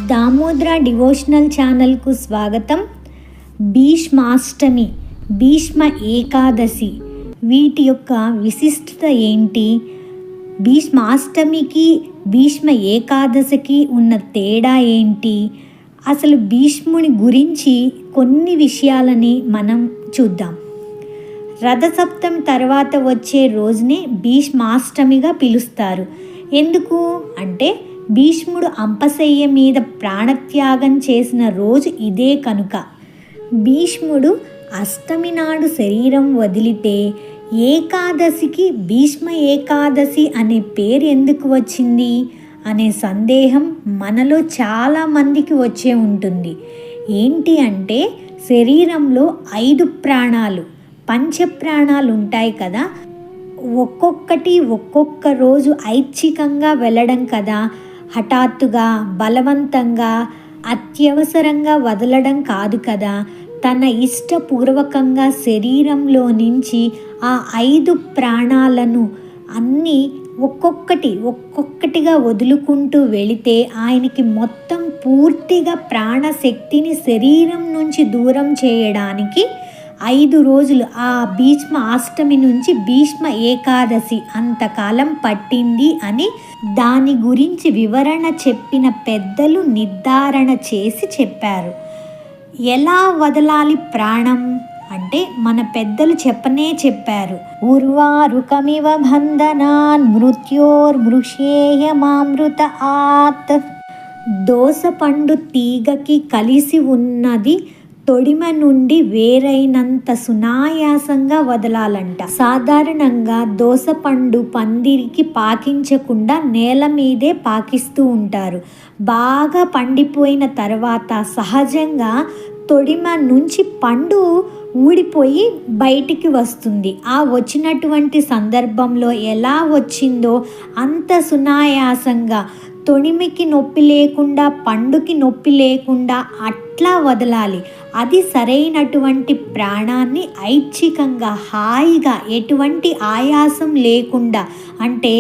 Damodra devotional ఛానల్కు స్వాగతం. భీష్మాష్టమి, భీష్మ ఏకాదశి వీటి యొక్క విశిష్టత ఏంటి? భీష్మాష్టమికి భీష్మ ఏకాదశికి ఉన్న తేడా ఏంటి? అసలు భీష్ముని గురించి కొన్ని విషయాలని మనం చూద్దాం. రథసప్తమి తర్వాత వచ్చే రోజునే భీష్మాష్టమిగా పిలుస్తారు. ఎందుకు అంటే భీష్ముడు అంపశయ్య మీద ప్రాణత్యాగం చేసిన రోజు ఇదే కనుక. భీష్ముడు అష్టమి నాడు శరీరం వదిలితే ఏకాదశికి భీష్మ ఏకాదశి అనే పేరు ఎందుకు వచ్చింది అనే సందేహం మనలో చాలామందికి వచ్చే ఉంటుంది. ఏంటి అంటే శరీరంలో 5 ప్రాణాలు, పంచప్రాణాలు ఉంటాయి కదా, ఒక్కొక్కటి ఒక్కొక్క రోజు ఐచ్ఛికంగా వెళ్ళడం కదా, హఠాత్తుగా బలవంతంగా అత్యవసరంగా వదలడం కాదు కదా. తన ఇష్టపూర్వకంగా శరీరంలో నుంచి ఆ 5 ప్రాణాలను అన్నీ ఒక్కొక్కటిగా వదులుకుంటూ వెళితే ఆయనకి మొత్తం పూర్తిగా ప్రాణశక్తిని శరీరం నుంచి దూరం చేయడానికి 5 రోజులు, ఆ భీష్మ అష్టమి నుంచి భీష్మ ఏకాదశి అంతకాలం పట్టింది అని దాని గురించి వివరణ చెప్పిన పెద్దలు నిర్ధారణ చేసి చెప్పారు. ఎలా వదలాలి ప్రాణం అంటే మన పెద్దలు చెప్పారు. ఉర్వారుకమివ బంధనాన్ మృత్యోర్మృషేయమామృత ఆత్. దోసపండు తీగకి కలిసి ఉన్నది తొడిమ నుండి వేరైనంత సునాయాసంగా వదలాలంట. సాధారణంగా దోసపండు పందిరికి పాకించకుండా నేల మీదే పాకిస్తూ ఉంటారు. బాగా పండిపోయిన తర్వాత సహజంగా తొడిమ నుంచి పండు ఊడిపోయి బయటికి వస్తుంది. ఆ వచ్చినటువంటి సందర్భంలో ఎలా వచ్చిందో అంత సునాయాసంగా, తొడిమికి నొప్పి లేకుండా, పండుకి నొప్పి లేకుండా అట్లా వదలాలి. అది సరైనటువంటి ప్రాణాన్ని ఐచ్ఛికంగా హాయిగా ఎటువంటి ఆయాసం లేకుండా, అంటే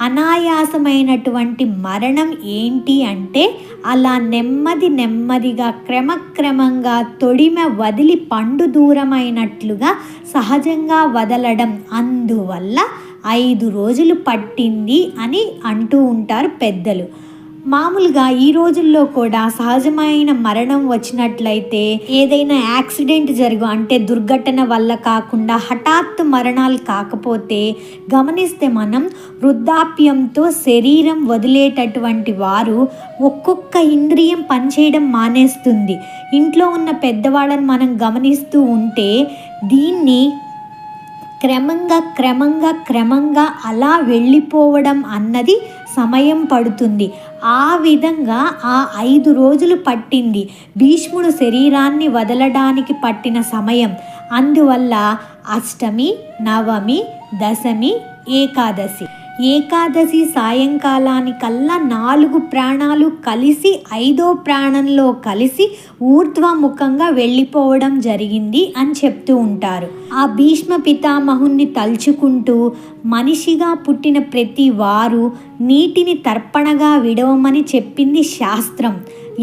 అనాయాసమైనటువంటి మరణం ఏంటి అంటే అలా నెమ్మదిగా క్రమక్రమంగా తొడిమ వదిలి పండు దూరమైనట్లుగా సహజంగా వదలడం. అందువల్ల 5 రోజులు పట్టింది అని అంటూ ఉంటారు పెద్దలు. మామూలుగా ఈ రోజుల్లో కూడా సహజమైన మరణం వచ్చినట్లయితే, ఏదైనా యాక్సిడెంట్ అంటే దుర్ఘటన వల్ల కాకుండా హఠాత్తు మరణాలు కాకపోతే గమనిస్తే మనం వృద్ధాప్యంతో శరీరం వదిలేటటువంటి వారు ఒక్కొక్క ఇంద్రియం పనిచేయడం మానేస్తుంది. ఇంట్లో ఉన్న పెద్దవాళ్ళని మనం గమనిస్తూ ఉంటే దీన్ని క్రమంగా అలా వెళ్ళిపోవడం అన్నది సమయం పడుతుంది. ఆ విధంగా ఆ 5 రోజులు పట్టింది భీష్ముడు శరీరాన్ని వదలడానికి పట్టిన సమయం. అందువల్ల అష్టమి, నవమి, దశమి, ఏకాదశి సాయంకాలానికల్లా 4 ప్రాణాలు కలిసి 5వ ప్రాణంలో కలిసి ఊర్ధ్వముఖంగా వెళ్ళిపోవడం జరిగింది అని చెప్తూ ఉంటారు. ఆ భీష్మ పితామహుణ్ణి తలుచుకుంటూ మనిషిగా పుట్టిన ప్రతి వారు నీటిని తర్పణగా విడవమని చెప్పింది శాస్త్రం.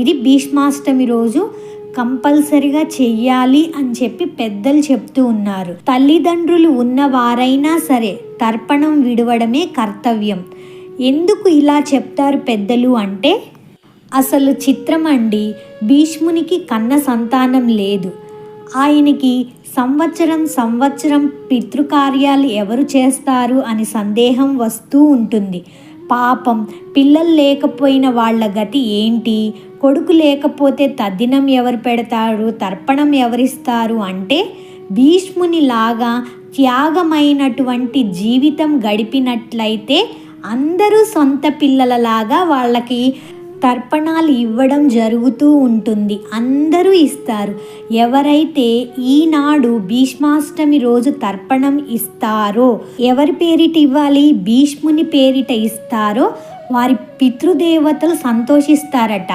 ఇది భీష్మాష్టమి రోజు కంపల్సరిగా చెయ్యాలి అని చెప్పి పెద్దలు చెప్తూ ఉన్నారు. తల్లిదండ్రులు ఉన్నవారైనా సరే తర్పణం విడవడమే కర్తవ్యం. ఎందుకు ఇలా చెప్తారు పెద్దలు అంటే, అసలు చిత్రం అండి. భీష్మునికి కన్న సంతానం లేదు. ఆయనకి సంవత్సరం పితృకార్యాలు ఎవరు చేస్తారు అని సందేహం వస్తూ ఉంటుంది. పాపం పిల్లలు లేకపోయిన వాళ్ళ గతి ఏంటి? కొడుకు లేకపోతే తద్దినం ఎవరు పెడతారు? తర్పణం ఎవరిస్తారు? అంటే భీష్ముని లాగా త్యాగమైనటువంటి జీవితం గడిపినట్లయితే అందరూ సొంత పిల్లలలాగా వాళ్ళకి తర్పణాలు ఇవ్వడం జరుగుతూ ఉంటుంది. అందరూ ఇస్తారు. ఎవరైతే ఈనాడు భీష్మాష్టమి రోజు తర్పణం ఇస్తారో, ఎవరి పేరిట ఇవ్వాలి? భీష్ముని పేరిట ఇస్తారో వారి పితృదేవతలు సంతోషిస్తారట.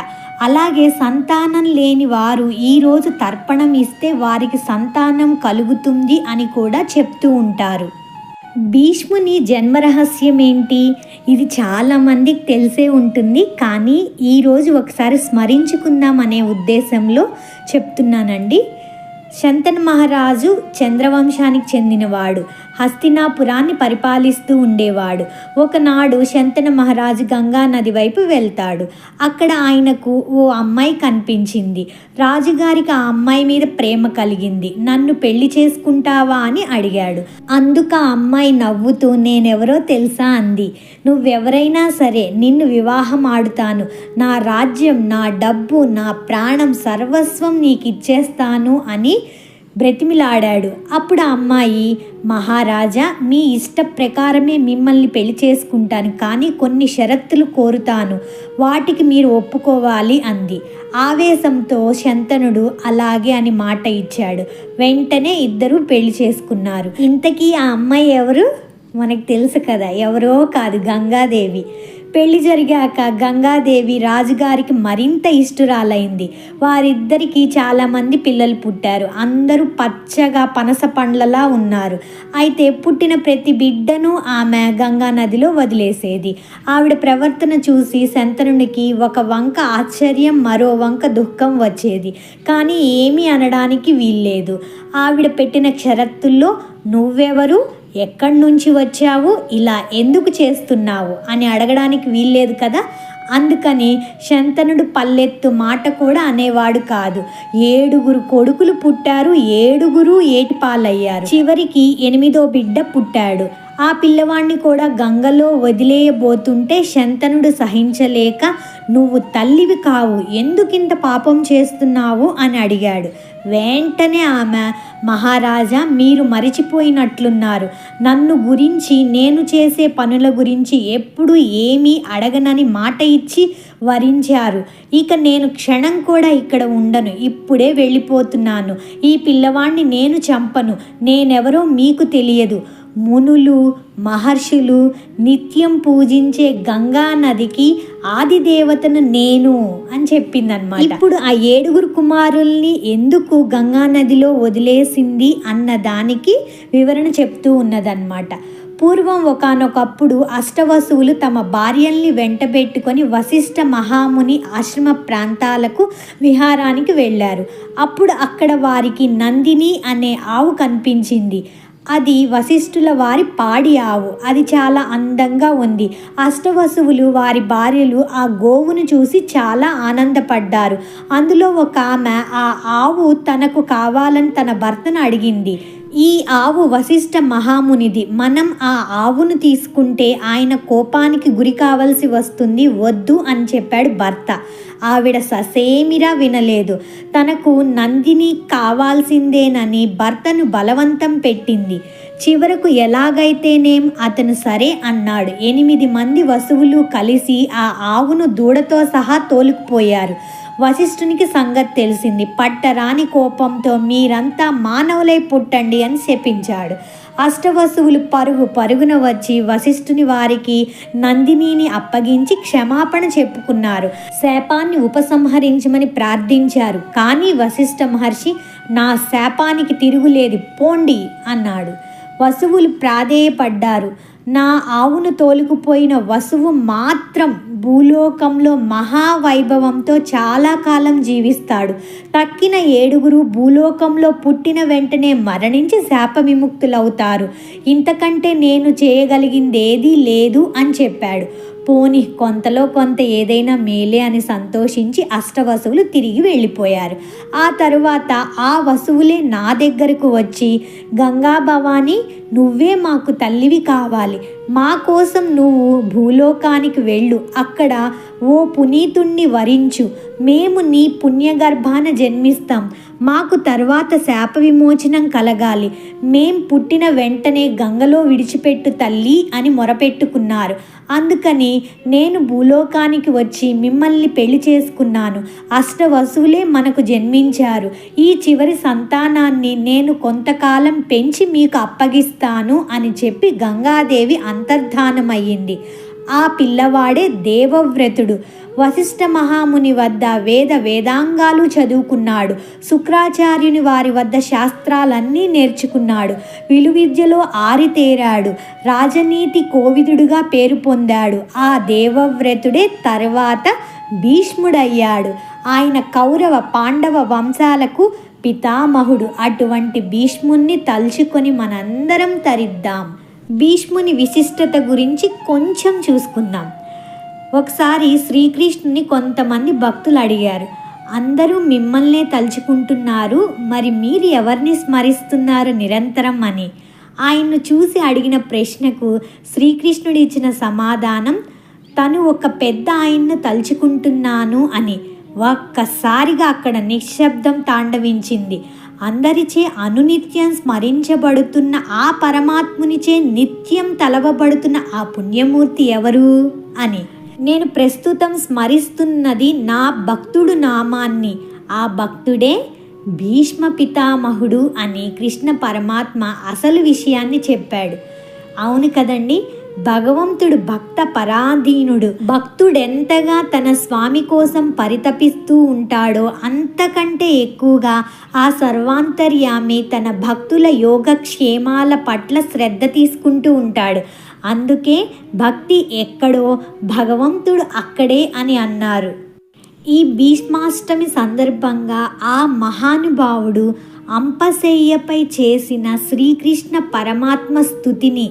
అలాగే సంతానం లేని వారు ఈరోజు తర్పణం ఇస్తే వారికి సంతానం కలుగుతుంది అని కూడా చెప్తూ ఉంటారు. భీష్ముని జన్మరహస్యం ఏంటి? ఇది చాలామందికి తెలిసే ఉంటుంది, కానీ ఈరోజు ఒకసారి స్మరించుకుందాం అనే ఉద్దేశంలో చెప్తున్నానండి. శంతను మహారాజు చంద్రవంశానికి చెందినవాడు. హస్తినాపురాన్ని పరిపాలిస్తూ ఉండేవాడు. ఒకనాడు శంతను మహారాజు గంగా నది వైపు వెళ్తాడు. అక్కడ ఆయనకు ఓ అమ్మాయి కనిపించింది. రాజుగారికి ఆ అమ్మాయి మీద ప్రేమ కలిగింది. నన్ను పెళ్లి చేసుకుంటావా అని అడిగాడు. అందుకు ఆ అమ్మాయి నవ్వుతూ నేనెవరో తెలుసా అంది. నువ్వెవరైనా సరే నిన్ను వివాహం ఆడుతాను. నా రాజ్యం, నా డబ్బు, నా ప్రాణం సర్వస్వం నీకు ఇచ్చేస్తాను అని బ్రతిమిలాడాడు. అప్పుడు ఆ అమ్మాయి, మహారాజా, మీ ఇష్ట ప్రకారమే మిమ్మల్ని పెళ్లి చేసుకుంటాను, కానీ కొన్ని షరతులు కోరుతాను, వాటికి మీరు ఒప్పుకోవాలి అంది. ఆవేశంతో శంతనుడు అలాగే అని మాట ఇచ్చాడు. వెంటనే ఇద్దరు పెళ్లి చేసుకున్నారు. ఇంతకీ ఆ అమ్మాయి ఎవరు? మనకు తెలుసు కదా, ఎవరో కాదు, గంగాదేవి. పెళ్లి జరిగాక గంగాదేవి రాజుగారికి మరింత ఇష్టురాలైంది. వారిద్దరికీ చాలామంది పిల్లలు పుట్టారు. అందరూ పచ్చగా పనస పండ్లలా ఉన్నారు. అయితే పుట్టిన ప్రతి బిడ్డను ఆమె గంగా నదిలో వదిలేసేది. ఆవిడ ప్రవర్తన చూసి శంతనునికి ఒక వంక ఆశ్చర్యం, మరో వంక దుఃఖం వచ్చేది. కానీ ఏమీ అనడానికి వీల్లేదు. ఆవిడ పెట్టిన షరతుల్లో నువ్వెవరు, ఎక్కడి నుంచి వచ్చావు, ఇలా ఎందుకు చేస్తున్నావు అని అడగడానికి వీల్లేదు కదా. అందుకని శంతనుడు పల్లెత్తు మాట కూడా అనేవాడు కాదు. 7 కొడుకులు పుట్టారు. 7 ఏటిపాలయ్యారు. చివరికి 8వ బిడ్డ పుట్టాడు. ఆ పిల్లవాడిని కూడా గంగలో వదిలేయబోతుంటే శంతనుడు సహించలేక, నువ్వు తల్లివి కావు, ఎందుకింత పాపం చేస్తున్నావు అని అడిగాడు. వెంటనే ఆమె, మహారాజా, మీరు మరిచిపోయినట్లున్నారు. నన్ను గురించి, నేను చేసే పనుల గురించి ఎప్పుడు ఏమీ అడగనని మాట ఇచ్చి వరించారు. ఇక నేను క్షణం కూడా ఇక్కడ ఉండను. ఇప్పుడే వెళ్ళిపోతున్నాను. ఈ పిల్లవాడిని నేను చంపను. నేనెవరో మీకు తెలియదు. మునులు, మహర్షులు నిత్యం పూజించే గంగా నదికి ఆది దేవతను నేను అని చెప్పిందనమాట. ఇప్పుడు ఆ 7 కుమారుల్ని ఎందుకు గంగా నదిలో వదిలేసింది అన్న దానికి వివరణ చెప్తూ ఉన్నదన్నమాట. పూర్వం ఒకానొకప్పుడు అష్టవసువులు తమ భార్యల్ని వెంటబెట్టుకొని వశిష్ఠ మహాముని ఆశ్రమ ప్రాంతాలకు విహారానికి వెళ్ళారు. అప్పుడు అక్కడ వారికి నందిని అనే ఆవు కనిపించింది. అది వశిష్ఠుల వారి పాడి ఆవు. అది చాలా అందంగా ఉంది. అష్టవసువులు వారి భార్యలు ఆ గోవును చూసి చాలా ఆనందపడ్డారు. అందులో ఒక ఆమె ఆ ఆవు తనకు కావాలని తన భర్తను అడిగింది. ఈ ఆవు వశిష్ఠ మహామునిది. మనం ఆ ఆవును తీసుకుంటే ఆయన కోపానికి గురి కావాల్సి వస్తుంది, వద్దు అని చెప్పాడు భర్త. ఆవిడ ససేమిరా వినలేదు. తనకు నందిని కావాల్సిందేనని భర్తను బలవంతం పెట్టింది. చివరకు ఎలాగైతేనేం అతను సరే అన్నాడు. 8 మంది వసువులు కలిసి ఆ ఆవును దూడతో సహా తోలుకుపోయారు. వశిష్ఠునికి సంగతి తెలిసింది. పట్టరాని కోపంతో మీరంతా మానవులై పుట్టండి అని శపించాడు. అష్టవసువులు పరుగున వచ్చి వశిష్ఠుని వారికి నందినిని అప్పగించి క్షమాపణ చెప్పుకున్నారు. శాపాన్ని ఉపసంహరించమని ప్రార్థించారు. కానీ వశిష్ఠ మహర్షి, నా శాపానికి తిరుగులేదు, పోండి అన్నాడు. వసువులు ప్రాధేయపడ్డారు. నా ఆవును తోలుకుపోయిన వసువు మాత్రం భూలోకంలో మహావైభవంతో చాలా కాలం జీవిస్తాడు. తక్కిన 7 భూలోకంలో పుట్టిన వెంటనే మరణించి శాప విముక్తులవుతారు. ఇంతకంటే నేను చేయగలిగిందేదీ లేదు అని చెప్పాడు. పోని కొంతలో కొంత ఏదైనా మేలే అని సంతోషించి అష్టవసువులు తిరిగి వెళ్ళిపోయారు. ఆ తరువాత ఆ వసువులే నా దగ్గరకు వచ్చి, గంగా భవాని, నువ్వే మాకు తల్లివి కావాలి. మా కోసం నువ్వు భూలోకానికి వెళ్ళు. అక్కడ ఓ పునీతుణ్ణి వరించు. మేము నీ పుణ్యగర్భాన జన్మిస్తాం. మాకు తర్వాత శాప విమోచనం కలగాలి. మేం పుట్టిన వెంటనే గంగలో విడిచిపెట్టు తల్లి అని మొరపెట్టుకున్నారు. అందుకని నేను భూలోకానికి వచ్చి మిమ్మల్ని పెళ్లి చేసుకున్నాను. అష్టవసువులే మనకు జన్మించారు. ఈ చివరి సంతానాన్ని నేను కొంతకాలం పెంచి మీకు అప్పగిస్తాను అని చెప్పి గంగాదేవి అంతర్ధానమయ్యింది. ఆ పిల్లవాడే దేవవ్రతుడు. వశిష్ఠ మహాముని వద్ద వేదాంగాలు చదువుకున్నాడు. శుక్రాచార్యుని వారి వద్ద శాస్త్రాలన్నీ నేర్చుకున్నాడు. విలువిద్యలో ఆరితేరాడు. రాజనీతి కోవిదుడుగా పేరు పొందాడు. ఆ దేవవ్రతుడే తర్వాత భీష్ముడయ్యాడు. ఆయన కౌరవ పాండవ వంశాలకు పితామహుడు. అటువంటి భీష్ముణ్ణి తలుచుకొని మనందరం తరిద్దాం. భీష్ముని విశిష్టత గురించి కొంచెం చూసుకుందాం. ఒకసారి శ్రీకృష్ణుని కొంతమంది భక్తులు అడిగారు, అందరూ మిమ్మల్నే తలుచుకుంటున్నారు, మరి మీరు ఎవరిని స్మరిస్తున్నారు నిరంతరం అని. ఆయన్ను చూసి అడిగిన ప్రశ్నకు శ్రీకృష్ణుడు ఇచ్చిన సమాధానం, తను ఒక పెద్ద ఆయన్ను తలుచుకుంటున్నాను అని. ఒక్కసారిగా అక్కడ నిశ్శబ్దం తాండవించింది. అందరిచే అనునిత్యం స్మరించబడుతున్న ఆ పరమాత్మునిచే నిత్యం తలవబడుతున్న ఆ పుణ్యమూర్తి ఎవరు అని. నేను ప్రస్తుతం స్మరిస్తున్నది నా భక్తుడు నామాన్ని. ఆ భక్తుడే భీష్మ పితామహుడు అని కృష్ణ పరమాత్మ అసలు విషయాన్ని చెప్పాడు. అవును కదండి, భగవంతుడు భక్త పరాధీనుడు. భక్తుడెంతగా తన స్వామి కోసం పరితపిస్తూ ఉంటాడో అంతకంటే ఎక్కువగా ఆ సర్వాంతర్యామి తన భక్తుల యోగక్షేమాల పట్ల శ్రద్ధ తీసుకుంటూ ఉంటాడు. అందుకే భక్తి ఎక్కడో భగవంతుడు అక్కడే అని అన్నారు. ఈ భీష్మాష్టమి సందర్భంగా ఆ మహానుభావుడు అంపశయ్యపై చేసిన శ్రీకృష్ణ పరమాత్మ స్తుతిని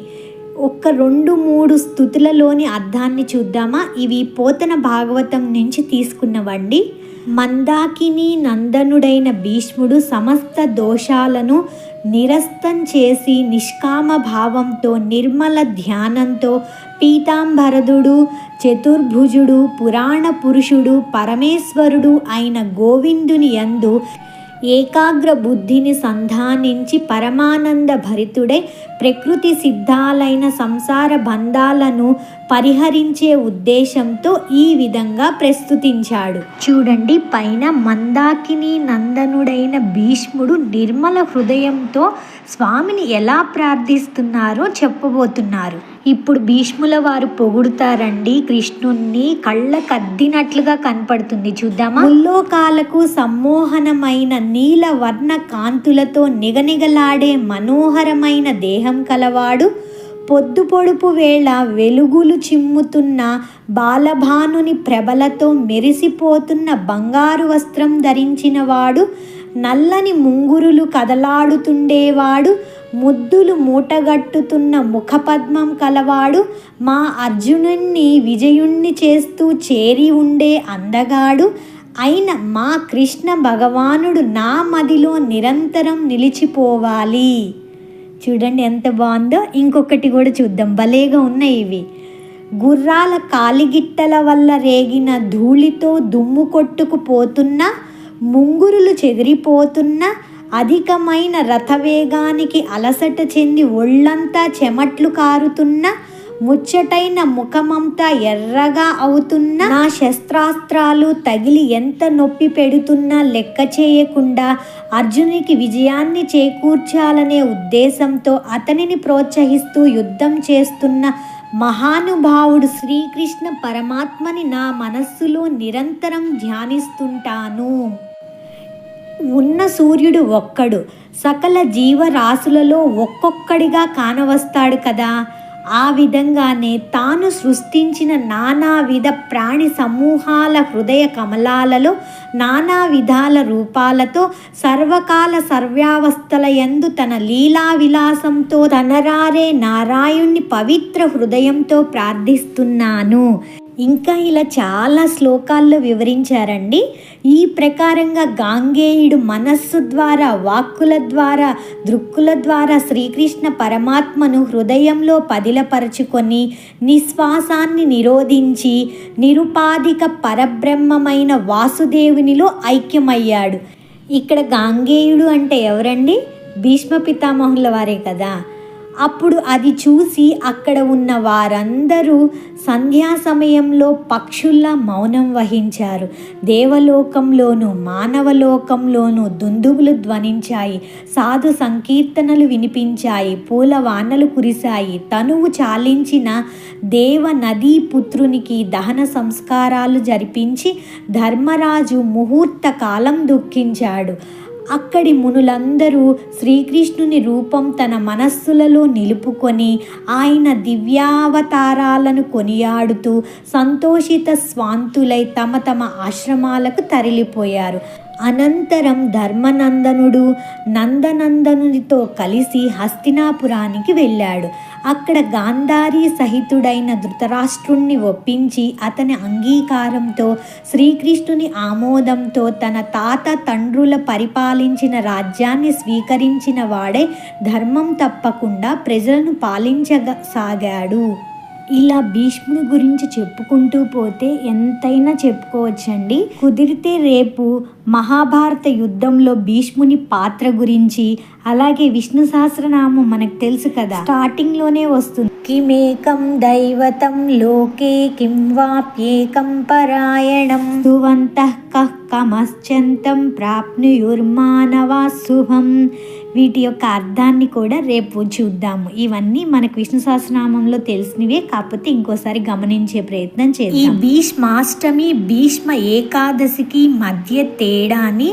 ఒక్క 2-3 స్తుతులలోని అర్థాన్ని చూద్దామా? ఇవి పోతన భాగవతం నుంచి తీసుకున్నవండి. మందాకిని నందనుడైన భీష్ముడు సమస్త దోషాలను నిరస్తం చేసి నిష్కామ భావంతో నిర్మల ధ్యానంతో పీతాంబరదుడు చతుర్భుజుడు పురాణ పురుషుడు పరమేశ్వరుడు అయిన గోవిందుని యందు ఏకాగ్ర బుద్ధిని సంధానించి పరమానంద భరితుడై ప్రకృతి సిద్ధాలైన సంసార బంధాలను పరిహరించే ఉద్దేశంతో ఈ విధంగా ప్రస్తుతించాడు. చూడండి, పైన మందాకిని నందనుడైన భీష్ముడు నిర్మల హృదయంతో స్వామిని ఎలా ప్రార్థిస్తున్నారో చెప్పబోతున్నారు. ఇప్పుడు భీష్ముల వారు పొగుడుతారండి కృష్ణుణ్ణి, కళ్ళకద్దినట్లుగా కనపడుతుంది. చూద్దామా? ముల్లోకాలకు సమ్మోహనమైన నీల వర్ణ కాంతులతో నిగనిగలాడే మనోహరమైన దేహం కలవాడు, పొద్దు పొడుపు వేళ వెలుగులు చిమ్ముతున్న బాలభానుని ప్రభలతో మెరిసిపోతున్న బంగారు వస్త్రం ధరించినవాడు, నల్లని ముంగురులు కదలాడుతుండేవాడు, ముద్దులు మూటగట్టుతున్న ముఖపద్మం కలవాడు, మా అర్జునుణ్ణి విజయుణ్ణి చేస్తూ చేరి ఉండే అందగాడు అయిన మా కృష్ణ భగవానుడు నా మదిలో నిరంతరం నిలిచిపోవాలి. చూడండి ఎంత బాగుందో. ఇంకొకటి కూడా చూద్దాం, భలేగా ఉన్నాయి ఇవి. గుర్రాల కాలిగిట్టల వల్ల రేగిన ధూళితో దుమ్ము కొట్టుకుపోతున్న, ముంగురులు చెదిరిపోతున్న, అధికమైన రథవేగానికి అలసట చెంది ఒళ్ళంతా చెమట్లు కారుతున్న, ముచ్చటైన ముఖమంతా ఎర్రగా అవుతున్న, నా శస్త్రాస్త్రాలు తగిలి ఎంత నొప్పి పెడుతున్నా లెక్క చేయకుండా అర్జునునికి విజయాన్ని చేకూర్చాలనే ఉద్దేశంతో అతనిని ప్రోత్సహిస్తూ యుద్ధం చేస్తున్న మహానుభావుడు శ్రీకృష్ణ పరమాత్మని నా మనస్సులో నిరంతరం ధ్యానిస్తుంటాను. ఉన్న సూర్యుడు ఒక్కడు, సకల జీవరాశులలో ఒక్కొక్కడిగా కానవస్తాడు కదా. ఆ విధంగానే తాను సృష్టించిన నానావిధ ప్రాణి సమూహాల హృదయ కమలాలలో నానా విధాల రూపాలతో సర్వకాల సర్వావస్థల యందు తన లీలా విలాసంతో తనరారే నారాయణ్ణి పవిత్ర హృదయంతో ప్రార్థిస్తున్నాను. ఇంకా ఇలా చాలా శ్లోకాల్లో వివరించారండి. ఈ ప్రకారంగా గాంగేయుడు మనస్సు ద్వారా, వాక్కుల ద్వారా, దృక్కుల ద్వారా శ్రీకృష్ణ పరమాత్మను హృదయంలో పదిలపరచుకొని నిశ్వాసాన్ని నిరోధించి నిరుపాధిక పరబ్రహ్మమైన వాసుదేవునిలో ఐక్యమయ్యాడు. ఇక్కడ గాంగేయుడు అంటే ఎవరండి? భీష్మ పితామహుల వారే కదా. అప్పుడు అది చూసి అక్కడ ఉన్న వారందరూ సంధ్యా సమయంలో పక్షుల్లా మౌనం వహించారు. దేవలోకంలోనూ మానవలోకంలోనూ దుందుబులు ధ్వనించాయి, సాధు సంకీర్తనలు వినిపించాయి, పూల వానలు కురిశాయి. తనువు చాలించిన దేవ నదీ పుత్రునికి దహన సంస్కారాలు జరిపించి ధర్మరాజు ముహూర్త కాలం దుఃఖించాడు. అక్కడి మునులందరూ శ్రీకృష్ణుని రూపం తన మనస్సులలో నిలుపుకొని ఆయన దివ్యావతారాలను కొనియాడుతూ సంతోషిత స్వాంతులై తమ తమ ఆశ్రమాలకు తరలిపోయారు. అనంతరం ధర్మనందనుడు నందనందనునితో కలిసి హస్తినాపురానికి వెళ్ళాడు. అక్కడ గాంధారీ సహితుడైన ధృతరాష్ట్రుణ్ణి ఒప్పించి అతని అంగీకారంతో శ్రీకృష్ణుని ఆమోదంతో తన తాత తండ్రుల పరిపాలించిన రాజ్యాన్ని స్వీకరించిన వాడే ధర్మం తప్పకుండా ప్రజలను పాలించసాగాడు. ఇలా భీష్ముని గురించి చెప్పుకుంటూ పోతే ఎంతైనా చెప్పుకోవచ్చండి. కుదిరితే రేపు మహాభారత యుద్ధంలో భీష్ముని పాత్ర గురించి, అలాగే విష్ణు సహస్రనామం మనకు తెలుసు కదా, స్టార్టింగ్లోనే వస్తుంది. కిమేకం దైవతం లోకే కిం వాప్యేకం పరాయణం సువంతః కః కమశ్చంతం ప్రాప్నుయుర్మానవా శుభం. వీటి యొక్క అర్థాన్ని కూడా రేపు చూద్దాము. ఇవన్నీ మనకు విష్ణు సహస్రనామంలో తెలిసినవే, కాకపోతే ఇంకోసారి గమనించే ప్రయత్నం చేద్దాం. ఈ భీష్మాష్టమి భీష్మ ఏకాదశికి మధ్య తేడాని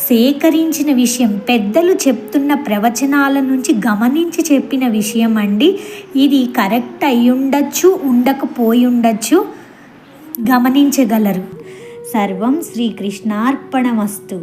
సేకరించిన విషయం, పెద్దలు చెప్తున్న ప్రవచనాల నుంచి గమనించి చెప్పిన విషయం అండి. ఇది కరెక్ట్ అయ్యుండొచ్చు, ఉండకపోయి ఉండొచ్చు, గమనించగలరు. సర్వం శ్రీకృష్ణార్పణమస్తు.